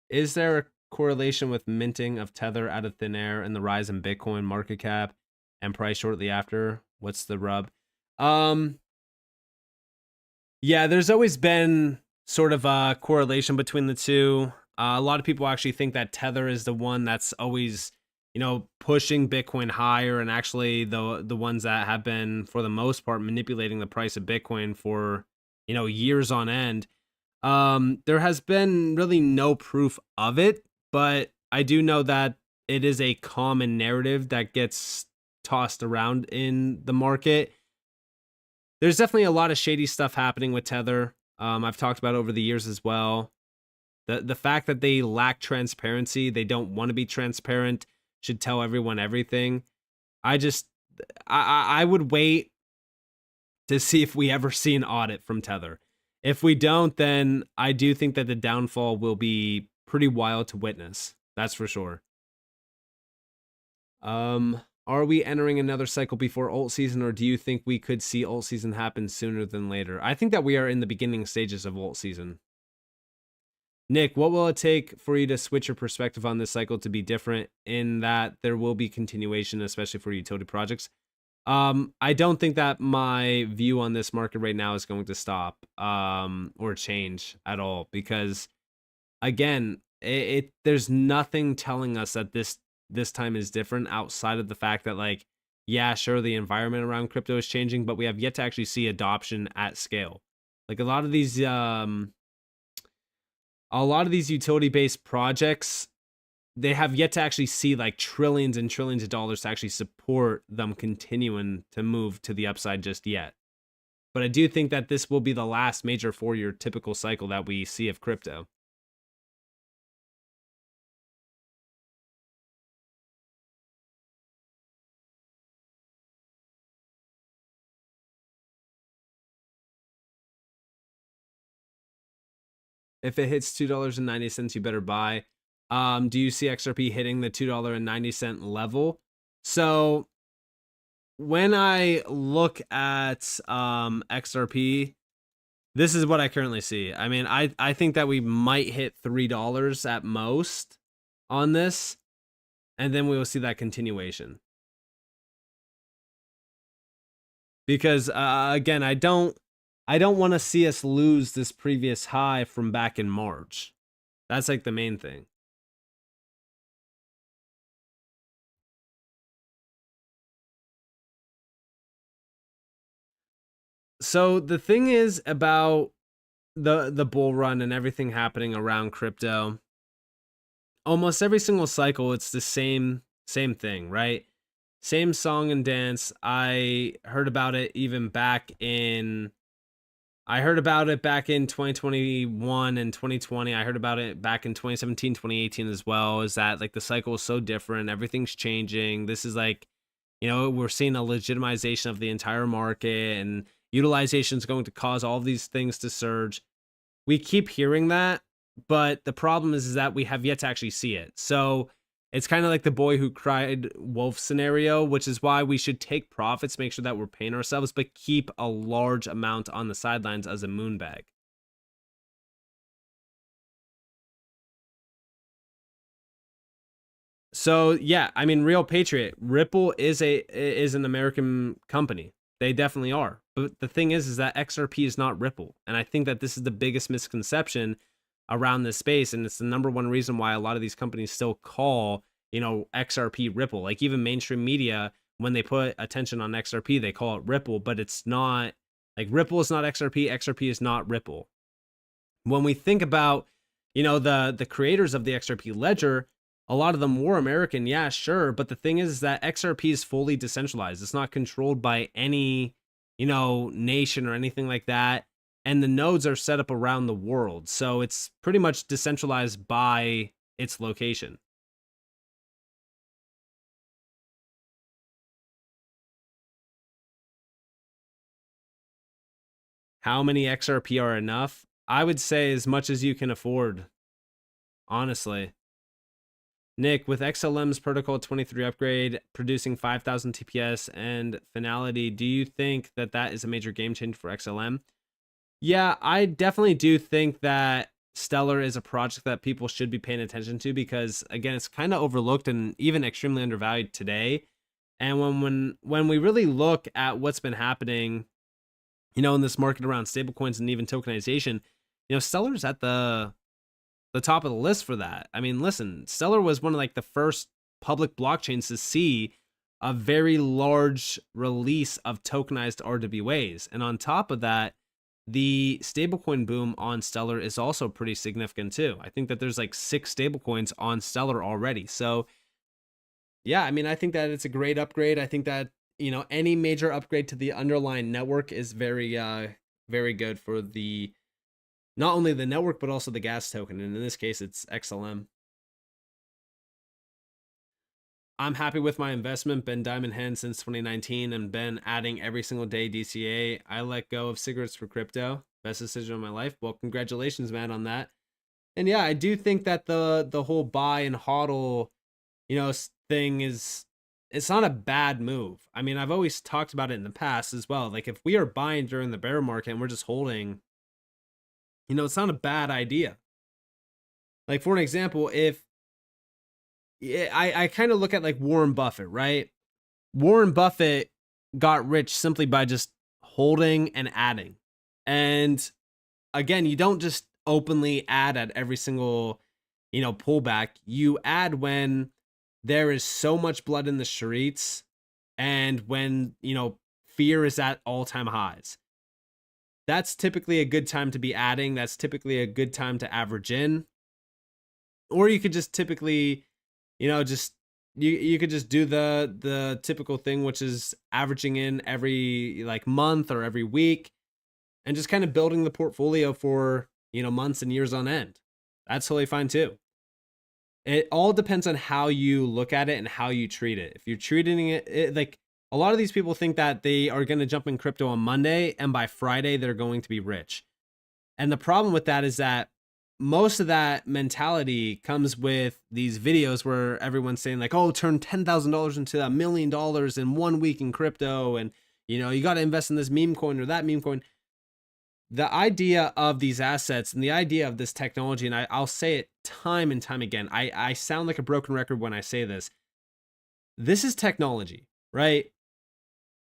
Is there a correlation with minting of Tether out of thin air and the rise in Bitcoin market cap and price shortly after? What's the rub? Yeah, there's always been sort of a correlation between the two. A lot of people actually think that Tether is the one that's always, you know, pushing Bitcoin higher, and actually the ones that have been, for the most part, manipulating the price of Bitcoin for, you know, years on end. There has been really no proof of it, but I do know that it is a common narrative that gets tossed around in the market. There's definitely a lot of shady stuff happening with Tether. I've talked about over the years as well. The fact that they lack transparency, they don't want to be transparent, should tell everyone everything. I would wait to see if we ever see an audit from Tether. If we don't, then I do think that the downfall will be pretty wild to witness. That's for sure. Are we entering another cycle before Altseason, or do you think we could see Altseason happen sooner than later? I think that we are in the beginning stages of Altseason. Nick, what will it take for you to switch your perspective on this cycle to be different in that there will be continuation, especially for utility projects? I don't think that my view on this market right now is going to stop or change at all, because again, there's nothing telling us that this time is different outside of the fact that, like, yeah, sure, the environment around crypto is changing, but we have yet to actually see adoption at scale. Like a lot of these utility-based projects, they have yet to actually see like trillions and trillions of dollars to actually support them continuing to move to the upside just yet. But I do think that this will be the last major 4-year typical cycle that we see of crypto. If it hits $2.90, you better buy. Do you see XRP hitting the $2.90 level? So when I look at XRP, this is what I currently see. I mean, I think that we might hit $3 at most on this, and then we will see that continuation. Because again, I don't want to see us lose this previous high from back in March. That's like the main thing. So the thing is about the bull run and everything happening around crypto, almost every single cycle it's the same thing, right? Same song and dance. I heard about it back in 2021 and 2020. I heard about it back in 2017, 2018 as well. Is that like the cycle is so different, everything's changing. This is like, we're seeing a legitimization of the entire market, and utilization is going to cause all of these things to surge. We keep hearing that, but the problem is that we have yet to actually see it. So it's kind of like the boy who cried wolf scenario, which is why we should take profits, make sure that we're paying ourselves, but keep a large amount on the sidelines as a moon bag. So yeah, I mean, Real Patriot, Ripple is an American company. They definitely are. But the thing is that XRP is not Ripple. And I think that this is the biggest misconception around this space. And it's the number one reason why a lot of these companies still call, XRP Ripple. Like even mainstream media, when they put attention on XRP, they call it Ripple, but it's not, like, Ripple is not XRP. XRP is not Ripple. When we think about, the creators of the XRP ledger, a lot of them were American, yeah, sure. But the thing is that XRP is fully decentralized. It's not controlled by any, nation or anything like that. And the nodes are set up around the world. So it's pretty much decentralized by its location. How many XRP are enough? I would say as much as you can afford, honestly. Nick, with XLM's Protocol 23 upgrade producing 5,000 TPS and finality, do you think that that is a major game changer for XLM? Yeah, I definitely do think that Stellar is a project that people should be paying attention to, because again, it's kind of overlooked and even extremely undervalued today. And when we really look at what's been happening, in this market around stablecoins and even tokenization, Stellar's at the top of the list for that. I mean, listen, Stellar was one of like the first public blockchains to see a very large release of tokenized RWAs. And on top of that, the stablecoin boom on Stellar is also pretty significant too. I think that there's like 6 stablecoins on Stellar already. So yeah, I mean, I think that it's a great upgrade. I think that, any major upgrade to the underlying network is very, very good for the not only the network, but also the gas token. And in this case, it's XLM. I'm happy with my investment. Been diamond hand since 2019 and been adding every single day DCA. I let go of cigarettes for crypto. Best decision of my life. Well, congratulations, man, on that. And yeah, I do think that the whole buy and hodl, thing it's not a bad move. I mean, I've always talked about it in the past as well. Like if we are buying during the bear market and we're just holding, it's not a bad idea. Like for an example, if I kind of look at like Warren Buffett, right? Warren Buffett got rich simply by just holding and adding. And again, you don't just openly add at every single, pullback. You add when there is so much blood in the streets and when, fear is at all-time highs. That's typically a good time to be adding. That's typically a good time to average in. Or you could just typically, just you could just do the typical thing, which is averaging in every like month or every week and just kind of building the portfolio for, months and years on end. That's totally fine too. It all depends on how you look at it and how you treat it. If you're treating it like a lot of these people think that they are going to jump in crypto on Monday and by Friday they're going to be rich. And the problem with that is that most of that mentality comes with these videos where everyone's saying like, oh, turn $10,000 into $1 million in 1 week in crypto. And, you got to invest in this meme coin or that meme coin. The idea of these assets and the idea of this technology, and I'll say it time and time again, I sound like a broken record when I say this. This is technology, right?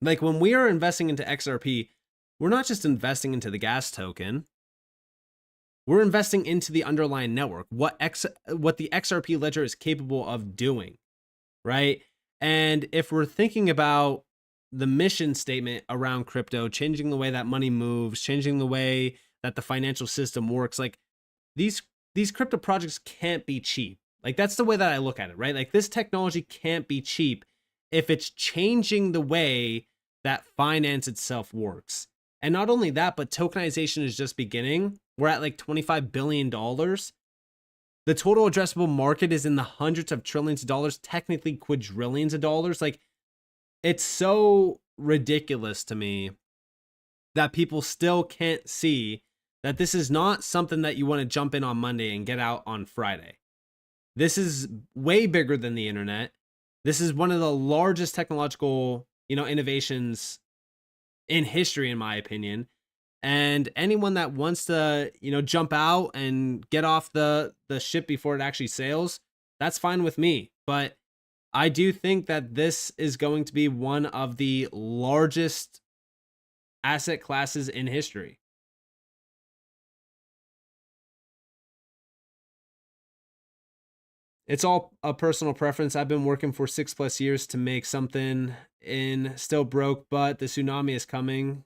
Like when we are investing into XRP, we're not just investing into the gas token. We're investing into the underlying network, what the XRP ledger is capable of doing, right? And if we're thinking about the mission statement around crypto, changing the way that money moves, changing the way that the financial system works, like these crypto projects can't be cheap. Like that's the way that I look at it, right? Like this technology can't be cheap if it's changing the way that finance itself works. And not only that, but tokenization is just beginning. We're at like $25 billion. The total addressable market is in the hundreds of trillions of dollars, technically quadrillions of dollars. Like it's so ridiculous to me that people still can't see that this is not something that you want to jump in on Monday and get out on Friday. This is way bigger than the internet. This is one of the largest technological, innovations in history, in my opinion. And anyone that wants to, jump out and get off the ship before it actually sails, that's fine with me. But I do think that this is going to be one of the largest asset classes in history. It's all a personal preference. I've been working for 6+ years to make something in still broke, but the tsunami is coming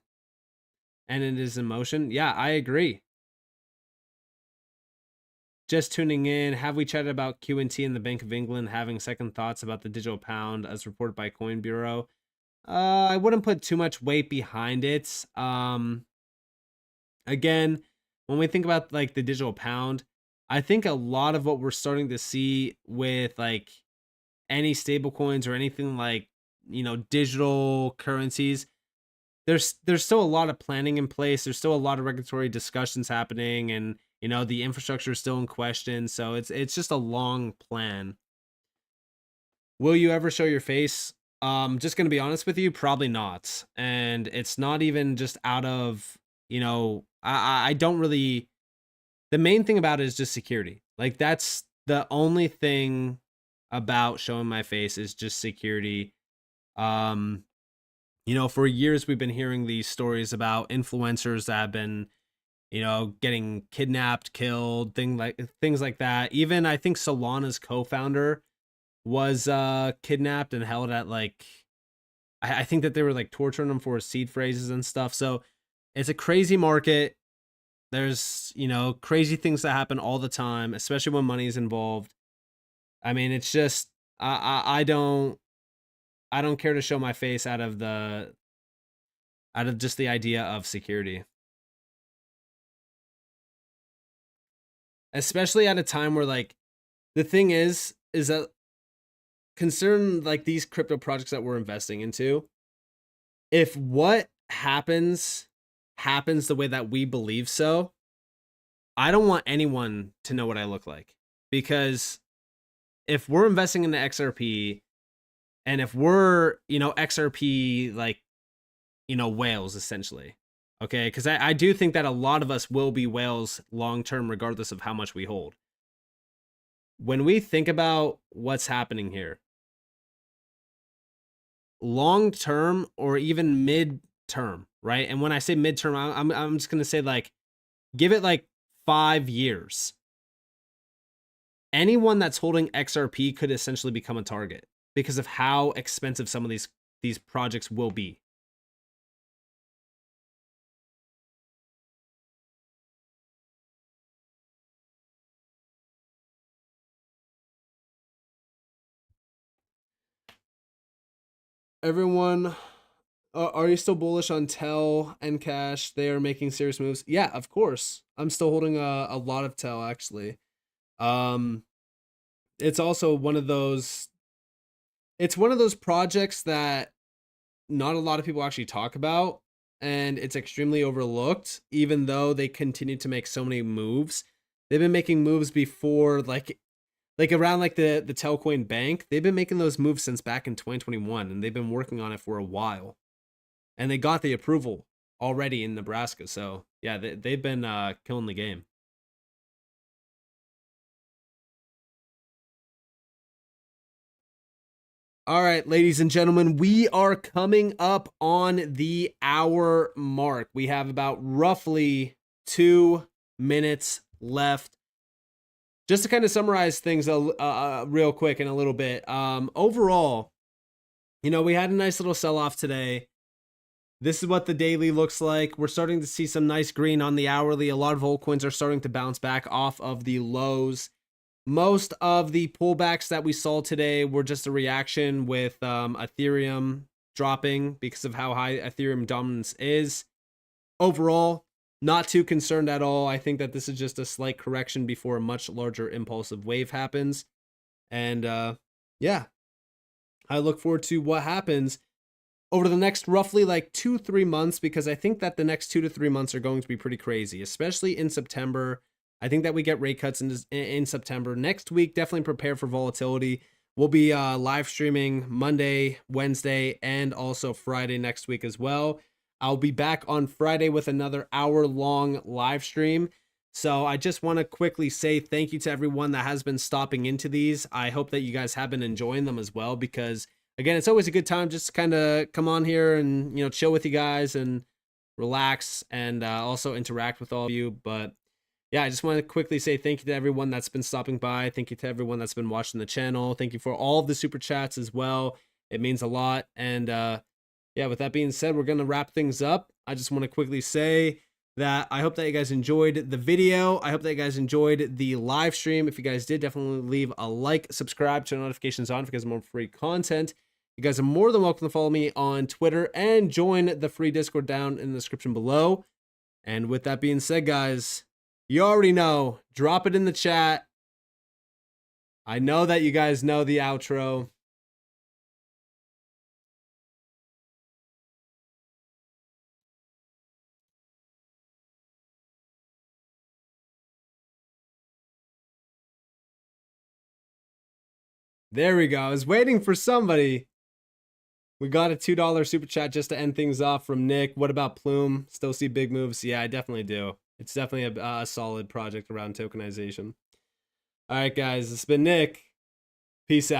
and it is in motion. Yeah, I agree. Just tuning in, have we chatted about QNT and the Bank of England having second thoughts about the digital pound as reported by Coin Bureau? I wouldn't put too much weight behind it. Again, when we think about like the digital pound, I think a lot of what we're starting to see with like any stablecoins or anything like, digital currencies, there's still a lot of planning in place. There's still a lot of regulatory discussions happening, and the infrastructure is still in question. So it's just a long plan. Will you ever show your face? Just gonna be honest with you, probably not. And it's not even just out of, I don't really. The main thing about it is just security. Like that's the only thing about showing my face is just security. For years we've been hearing these stories about influencers that have been, getting kidnapped, killed, things like that. Even I think Solana's co-founder was kidnapped and held at like, I think that they were like torturing him for his seed phrases and stuff. So it's a crazy market. There's, crazy things that happen all the time, especially when money is involved. I mean, it's just, I don't care to show my face out of just the idea of security. especially at a time where like the thing is that concern like these crypto projects that we're investing into, if what happens the way that we believe so, I don't want anyone to know what I look like. Because if we're investing into XRP and if we're, XRP like, whales essentially, okay? Because I do think that a lot of us will be whales long term, regardless of how much we hold. When we think about what's happening here, long term or even mid term, right? And when I say mid term, I'm just gonna say like, give it like 5 years. Anyone that's holding XRP could essentially become a target because of how expensive some of these projects will be. Everyone, are you still bullish on TEL and Cash? They are making serious moves. Yeah, of course. I'm still holding a lot of TEL actually. It's also one of those. It's one of those projects that not a lot of people actually talk about, and it's extremely overlooked, even though they continue to make so many moves. They've been making moves before, like around like the Telcoin Bank. They've been making those moves since back in 2021, and they've been working on it for a while. And they got the approval already in Nebraska. So yeah, they've been killing the game. All right, ladies and gentlemen, we are coming up on the hour mark. We have about roughly 2 minutes left. Just to kind of summarize things real quick in a little bit. Overall, we had a nice little sell-off today. This is what the daily looks like. We're starting to see some nice green on the hourly. A lot of altcoins are starting to bounce back off of the lows. Most of the pullbacks that we saw today were just a reaction with Ethereum dropping because of how high Ethereum dominance is. Overall, not too concerned at all. I think that this is just a slight correction before a much larger impulsive wave happens. And yeah, I look forward to what happens over the next roughly like 2-3 months, because I think that the next 2 to 3 months are going to be pretty crazy, especially in September. I think that we get rate cuts in September. Next week, definitely prepare for volatility. We'll be live streaming Monday, Wednesday, and also Friday next week as well. I'll be back on Friday with another hour-long live stream. So I just want to quickly say thank you to everyone that has been stopping into these. I hope that you guys have been enjoying them as well, because again, it's always a good time just to kind of come on here and, chill with you guys and relax and also interact with all of you. But yeah, I just want to quickly say thank you to everyone that's been stopping by. Thank you to everyone that's been watching the channel. Thank you for all of the super chats as well. It means a lot. And yeah, with that being said, we're going to wrap things up. I just want to quickly say that I hope that you guys enjoyed the video. I hope that you guys enjoyed the live stream. If you guys did, definitely leave a like, subscribe, turn notifications on for you guys more free content. You guys are more than welcome to follow me on Twitter and join the free Discord down in the description below. And with that being said, guys, you already know, drop it in the chat. I know that you guys know the outro. There we go. I was waiting for somebody. We got a $2 super chat just to end things off from Nick. What about Plume? Still see big moves? Yeah, I definitely do. It's definitely a solid project around tokenization. All right, guys, it's been Nick. Peace out.